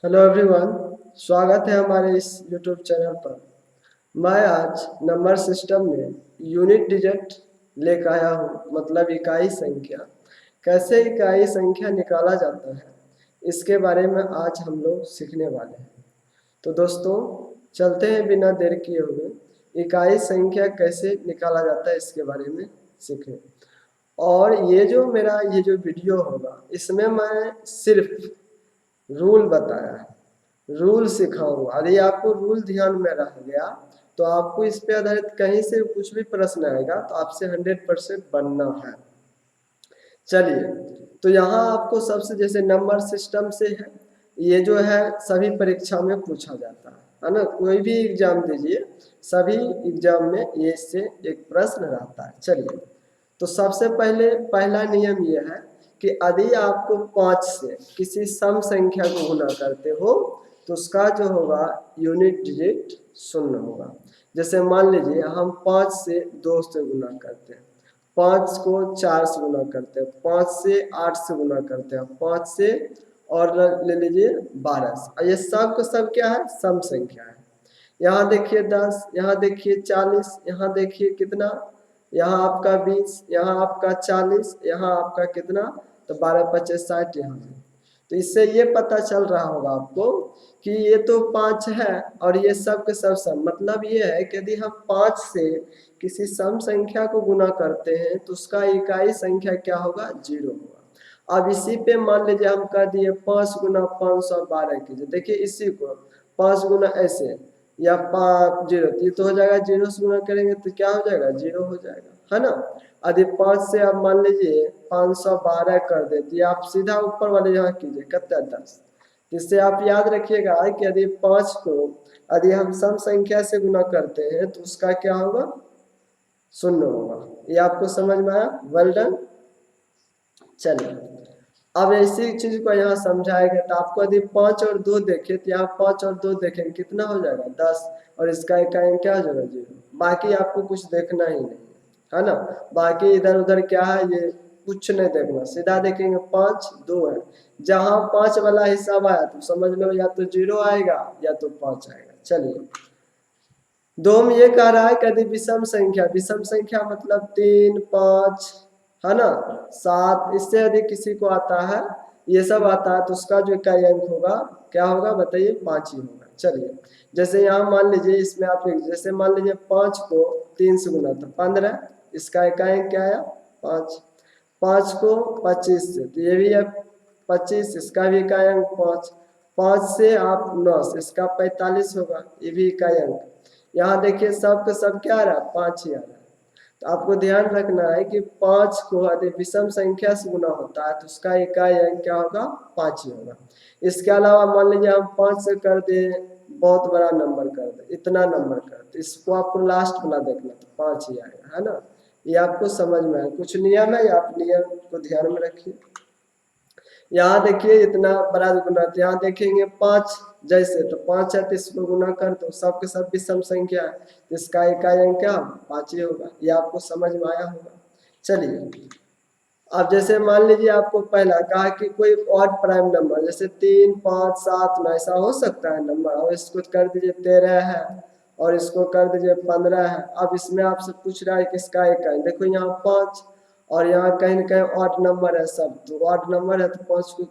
Hello everyone, स्वागत है हमारे इस यूट्यूब चैनल पर। मैं आज नंबर सिस्टम में यूनिट डिजिट लेकर आया हूँ, मतलब इकाई संख्या। कैसे इकाई संख्या निकाला जाता है इसके बारे में आज हम लोग सीखने वाले हैं। तो दोस्तों, चलते हैं बिना देर किए हुए इकाई संख्या कैसे निकाला जाता है इसके बारे में सीखें। और ये जो वीडियो होगा इसमें मैं सिर्फ रूल बताया है, रूल सिखाऊंगा। यदि आपको रूल ध्यान में रह गया तो आपको इस पे आधारित कहीं से कुछ भी प्रश्न आएगा तो आपसे 100% बनना है। चलिए, तो यहाँ आपको सबसे जैसे नंबर सिस्टम से है, ये जो है सभी परीक्षा में पूछा जाता है ना। कोई भी एग्जाम दीजिए, सभी एग्जाम में ये इससे एक प्रश्न रहता है। चलिए, तो सबसे पहले पहला नियम यह है कि यदि आपको 5 से किसी सम संख्या को गुना करते हो तो उसका जो होगा यूनिट डिजिट 0 होगा। जैसे मान लीजिए हम 5 से 2 से गुना करते हैं, 5 को 4 से गुना करते हैं, 5 से 8 से गुना करते हैं, 5 से और ले लीजिए 12 से। ये सब का सब क्या है? सम संख्या है। यहाँ देखिए 10, यहाँ देखिए 40, यहाँ देखिए कितना, यहाँ आपका 20, यहाँ आपका 40, यहाँ आपका कितना, तो 12 25 60 यहाँ है। तो इससे ये पता चल रहा होगा आपको कि ये तो 5 है और ये सब के सब सम। मतलब ये है कि यदि हम 5 से किसी सम संख्या को गुना करते हैं तो उसका इकाई संख्या क्या होगा? 0 होगा। अब इसी पे मान लीजिए हम कर दिए 5 गुना 512 कीजिए। देखिए इसी को 5 गुना ऐसे या 5 0, ये तो हो जाएगा 0 से गुना करेंगे तो क्या हो जाएगा? 0 हो जाएगा, है ना। यदि 5 से आप मान लीजिए 512 कर देती है, आप सीधा ऊपर वाले यहाँ कीजिए कितना 10। इससे आप याद रखिएगा कि यदि 5 को यदि हम सम संख्या से गुना करते हैं तो उसका क्या होगा? 0 होगा। ये आपको समझ में आया? Well done. चलिए, अब ऐसी चीज को यहाँ समझाएगा तो आपको यदि 5 और 2 देखे तो यहाँ 5 और 2 देखेंगे कितना हो जाएगा? 10। और इसका इकाई क्या हो जाएगा? 0। बाकी आपको कुछ देखना ही नहीं है ना। बाकी इधर उधर क्या है ये कुछ नहीं देखना, सीधा देखेंगे 5 2 है। जहाँ 5 वाला हिसाब आया तो समझ लो या तो 0 आएगा या तो 5 आएगा। चलिए, 2 में ये कह रहा है कि यदि विषम संख्या, विषम संख्या मतलब 3 5 है ना, 7, इससे यदि किसी को आता है, ये सब आता है तो उसका जो इकाई अंक होगा क्या होगा? बताइए, 5 ही होगा। चलिए, जैसे यहाँ मान लीजिए इसमें आप जैसे मान लीजिए 5 को 3 से गुना तो 15, इसका इकाई अंक क्या आया? 5। 5 को 25 से तो ये भी है 25, इसका भी इकाई अंक 5। 5 से आप 9, इसका 45 होगा, ये भी इकाई अंक। यहाँ देखिए सब का सब क्या आ रहा है? 5 ही आ रहा है। तो आपको ध्यान रखना है कि 5 को यदि विषम संख्या से गुना होता है तो उसका इकाई अंक क्या होगा? 5 ही होगा। इसके अलावा मान लीजिए हम 5 से कर दे बहुत बड़ा नंबर कर दे, इतना नंबर कर दे, इसको आपको लास्ट वाला देखना तो 5 ही आएगा, है ना। ये आपको समझ में आए? कुछ नियम है, आप नियम को ध्यान में रखिए। यहाँ देखिए इतना बड़ा गुना, तो यहाँ देखेंगे 5 जैसे तो 5 है तो इसको गुना कर दो, सब के सब विषम संख्या है, इसका इकाई अंक क्या? 5 ही होगा। ये आपको समझ में आया होगा। चलिए, अब जैसे मान लीजिए आपको पहला कहा कि कोई ऑड प्राइम नंबर जैसे 3 5 7 9 ऐसा हो सकता है नंबर, और इसको कर दीजिए 13 है और इसको कर दीजिए 15 है। अब इसमें आपसे पूछ रहा है कि इसका इकाई, देखो यहाँ 5 और यहाँ कहीं ना कहीं ऑड नंबर है, सब तो ऑड नंबर है तो 5 को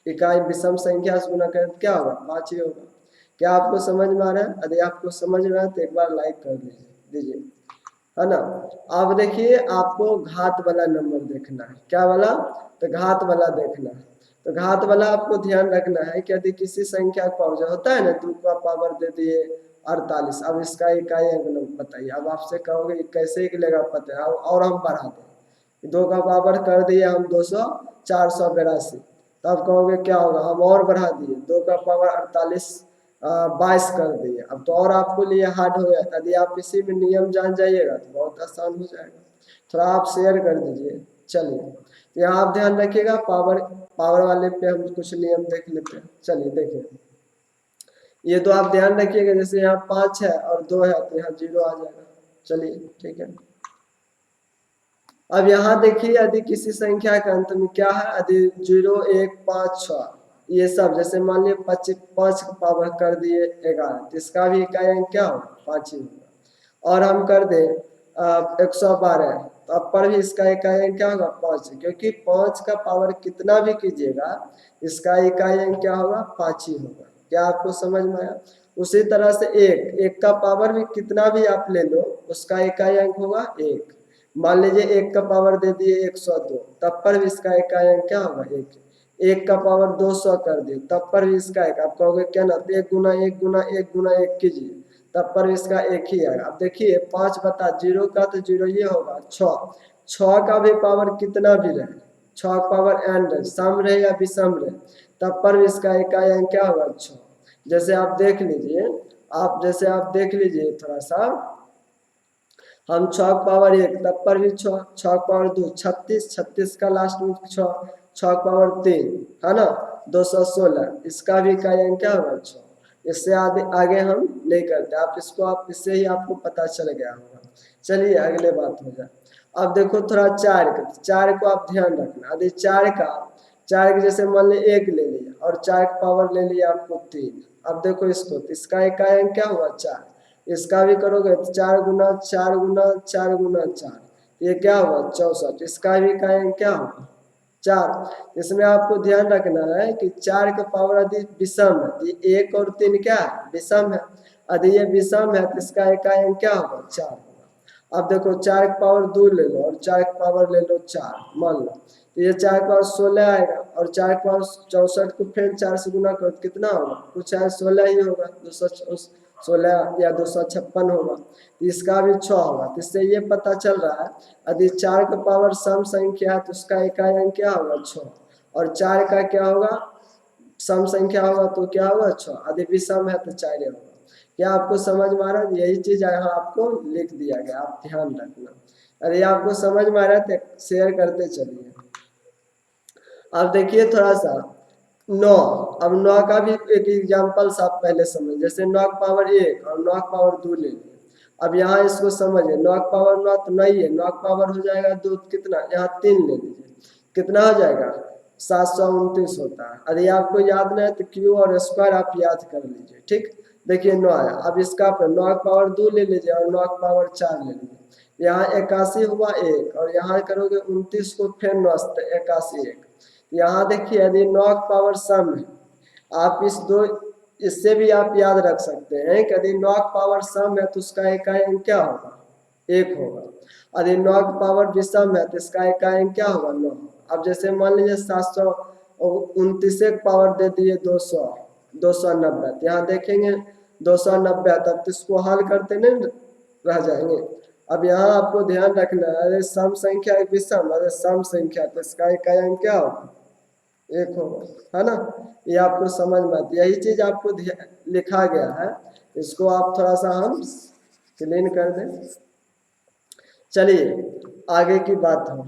इकाई विषम संख्या से गुना करें तो क्या होगा? 5 ही होगा। क्या आपको समझ में आ रहा है? यदि आपको समझ में आए तो एक बार लाइक कर दीजिए, है ना। अब देखिए आपको घात वाला नंबर देखना है। क्या वाला? तो घात वाला देखना है। तो घात वाला आपको ध्यान रखना है कि यदि किसी संख्या का जो होता है ना 2 का पावर दे दिए 48, अब इसका इकाई अंक बताइए। अब आपसे कहोगे कैसे निकलेगा पता है, और हम बढ़ा दें, 2 का पावर कर दिए हम 200 482, तब कहोगे क्या होगा? हम और बढ़ा दिए 2 का पावर 48 22 कर दिए। अब तो और आपको लिए हार्ड हो गया। यदि आप इसी में नियम जान जाइएगा तो बहुत आसान हो जाएगा। थोड़ा आप शेयर कर दीजिए। चलिए, तो यहाँ आप ध्यान रखिएगा, पावर पावर वाले पे हम कुछ नियम देख लेते हैं। चलिए देखिए, ये तो आप ध्यान रखिएगा, जैसे यहाँ 5 है और 2 है तो यहाँ 0 आ जाएगा। चलिए ठीक है। अब यहाँ देखिए यदि किसी संख्या के अंत में क्या है, यदि 0 1 5 6 ये सब जैसे मान लीजिए 5 पावर कर दिए 11, तो इसका भी इकाई अंक क्या होगा, 5 ही होगा। और हम कर दें 112, तो अब पर भी इसका इकाई अंक क्या होगा, 5, क्योंकि 5 का पावर कितना भी कीजिएगा इसका इकाई अंक क्या होगा, 5 ही होगा। क्या आपको समझ में आया? उसी तरह से एक का पावर भी कितना भी आप ले लो उसका इकाई अंक होगा 1। मान लीजिए 1 का पावर दे दिए 102, तब पर भी इसका इकाई अंक क्या होगा, 1। 1 का पावर 200 कर दिए तब पर भी इसका एक, आप कहोगे क्या ना, 1 गुना 1 गुना 1 गुना 1 कीजिए तब पर भी इसका 1 ही आएगा। अब देखिए 5 बता 0 का तो 0 ये होगा 6 का भी पावर कितना भी रहे, 6 पावर एन रहे, सम रहे या विषम रहे, तब पर भी इसका इकाई अंक क्या होगा, 6। जैसे आप देख लीजिए थोड़ा सा, हम 6 पावर 1 तब पर भी 6 पावर 2 36, 36 का लास्ट में 6 पावर 3 है ना 216, इसका भी इकाई अंक क्या होगा, 6। इससे आगे हम नहीं करते, आप इससे ही आपको पता चल गया होगा। चलिए अगले बात हो जाए। अब देखो थोड़ा 4 को आप ध्यान रखना। यदि 4 के जैसे मान ली 1 ले लिया और 4 का पावर ले लिया आपको 3। अब देखो इसको, तो इसका इकाई अंक क्या हुआ, 4। इसका भी करोगे तो 4 गुना 4 गुना 4 गुना 4, ये क्या हुआ, 64। इसका भी इकाई अंक क्या होगा, 4। इसमें आपको ध्यान रखना है कि 4 का पावर यदि विषम है तो 1 और 3 क्या है, विषम है। यदि ये विषम है तो इसका इकाई अंक क्या होगा, 4 होगा। अब देखो 4 का पावर 2 ले लो और 4 का पावर ले लो 4, मान लो, तो ये 4 का पावर 16 आएगा और 4 का पावर 64 को फिर 4 से गुना करो तो कितना होगा, कुछ है 16 ही होगा, 216 या 256 होगा। तो इसका भी 6 होगा। तो इससे ये पता चल रहा है यदि 4 का पावर सम संख्या है तो उसका इकाई अंक क्या होगा, 6। और 4 का क्या होगा, सम संख्या होगा तो क्या होगा, 6। यदि विषम है तो 4 होगा। क्या आपको समझ में आ रहा है? यही चीज यहाँ आपको लिख दिया गया, आप ध्यान रखना। अरे आपको समझ में आ रहा है तो शेयर करते चलिए। अब देखिए थोड़ा सा 9, अब 9 का भी एक एग्जाम्पल आप पहले समझ, जैसे 9 का पावर 1 और 9 का पावर 2 ले लिए। अब यहाँ इसको समझिए, 9 का पावर 9 तो नहीं है, 9 का पावर हो जाएगा 2, कितना, यहाँ 3 ले लीजिए, कितना हो जाएगा, 729 होता है। यदि आपको याद नहीं है तो क्यू और स्क्वायर आप याद कर लीजिए, ठीक। देखिए 9 आया, अब इसका 9 का पावर 2 ले लीजिए और 9 का पावर 4 ले लीजिए, यहाँ 81 हुआ 1 और यहाँ करोगे 29 को फिर 9 81 1। यहाँ देखिए यदि 9 का पावर सम है, आप इससे भी आप याद रख सकते हैं कि यदि 9 का पावर सम है तो उसका इकाई अंक क्या होगा, 1 होगा। यदि 9 का पावर विषम है तो इसका इकाई अंक क्या होगा, 9। अब जैसे मान लीजिए 729 का पावर दे दिए 290, तो यहाँ देखेंगे 290, तब तो इसको हल करते नहीं रह जाएंगे। अब यहाँ आपको ध्यान रखना है, अरे सम संख्या एक विषम, अरे सम संख्या तो इसका इकाई अंक क्या होगा, 1 होगा, है ना। ये आपको समझ में आती, यही चीज आपको लिखा गया है। इसको आप थोड़ा सा हम क्लीन कर दें। चलिए आगे की बात हो।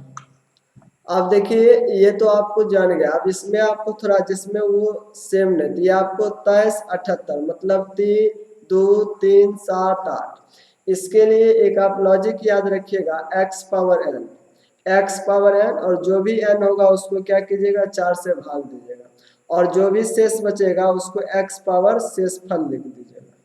अब देखिए ये तो आपको जान गया। अब इसमें आपको थोड़ा, जिसमें वो सेम नहीं दिया आपको 23 78, मतलब 3 2 3 7 8। इसके लिए एक आप लॉजिक याद रखिएगा, x पावर n, और जो भी n होगा उसको क्या कीजिएगा, 4 से भाग दीजिएगा, और जो भी शेष बचेगा उसको x पावर शेषफल लिख दीजिएगा।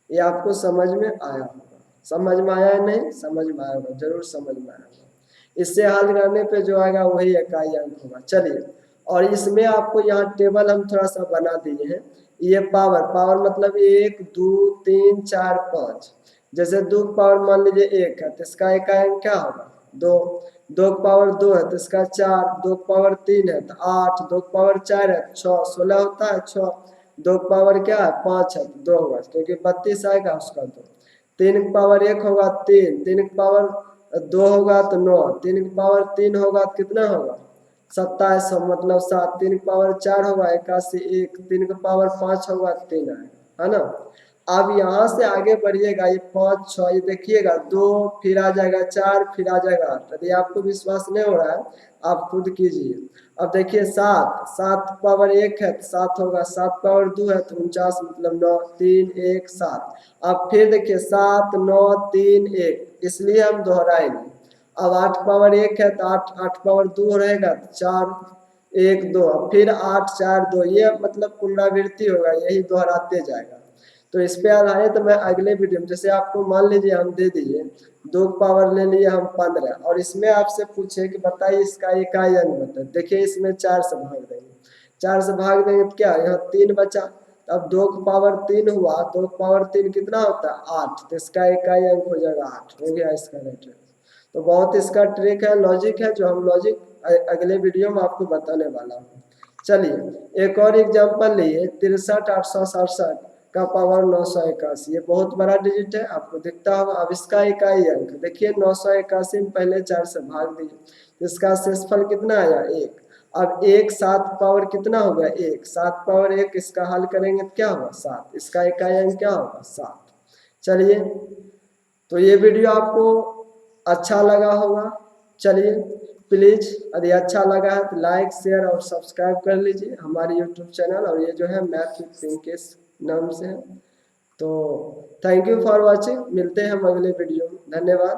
ये आपको समझ में आया होगा, समझ में आया नहीं, समझ में आया होगा, जरूर समझ में आया होगा। इससे हल करने पे जो आएगा वही इकाई अंक होगा। चलिए, और इसमें आपको यहाँ टेबल हम थोड़ा सा बना दिए हैं। ये पावर मतलब 1 2 3 4 5। जैसे 2 पावर मान लीजिए 1 है तो इसका इकाई अंक क्या होगा, 2। 2 पावर 2 है तो इसका 4। 2 पावर 3 है तो 8। 2 पावर 4 है 6, 16 होता है 6। 2 पावर क्या है 5 है तो 2 होगा, क्योंकि 32 आएगा उसका 2। 3 पावर 1 होगा 3। 3 पावर 2 होगा तो 9। 3 पावर 3 होगा तो कितना होगा, 27, मतलब 7। 3 पावर 4 होगा 81 1। 3 पावर 5 होगा 3 आएगा, है ना। अब यहाँ से आगे बढ़िएगा, ये 5 6, ये देखिएगा 2 फिर आ जाएगा 4 फिर आ जाएगा 8। यदि आपको विश्वास नहीं हो रहा है आप खुद कीजिए। अब देखिए 7 पावर 1 है तो 7 होगा। 7 पावर 2 है तो 49, मतलब 9 3 1 7। अब फिर देखिए 7 9 3 1, इसलिए हम दोहराएंगे। अब 8 पावर 1 है तो 8 पावर 2 रहेगा तो 4। 1 2, फिर 8 4 2, ये मतलब पुनरावृत्ति होगा, यही दोहराते जाएगा। तो इस पे आधारित मैं अगले वीडियो में, जैसे आपको मान लीजिए हम दे दिए 2 की पावर ले लिए हम 15, और इसमें आपसे पूछे कि बताइए इसका इकाई अंक बताइए। देखिए इसमें 4 से भाग देंगे, 4 से भाग देंगे तो क्या, यहाँ 3 बचा। अब 2 की पावर 3 हुआ, 2 की पावर 3 कितना होता है 8, तो इसका इकाई अंक हो जाएगा 8, हो गया इसका राइट आंसर। तो बहुत इसका ट्रिक है, लॉजिक है, जो हम लॉजिक अगले वीडियो में आपको बताने वाला हूँ। चलिए एक और एग्जांपल लिए, 63,867 का पावर 981, ये बहुत बड़ा डिजिट है, आपको दिखता होगा। अब इसका इकाई अंक देखिए, 981 में पहले 4 से भाग दीजिए, तो इसका शेषफल कितना आया 1। अब 1 7 पावर कितना होगा 1, 7 पावर 1, इसका हल करेंगे तो क्या होगा 7, इसका इकाई अंक क्या होगा 7। चलिए, तो ये वीडियो आपको अच्छा लगा होगा। चलिए प्लीज़, यदि अच्छा लगा है तो लाइक शेयर और सब्सक्राइब कर लीजिए हमारे यूट्यूब चैनल, और ये जो है मैथ विद पिंकेश नाम से है। तो थैंक यू फॉर वॉचिंग, मिलते हैं हम अगले वीडियो में, धन्यवाद।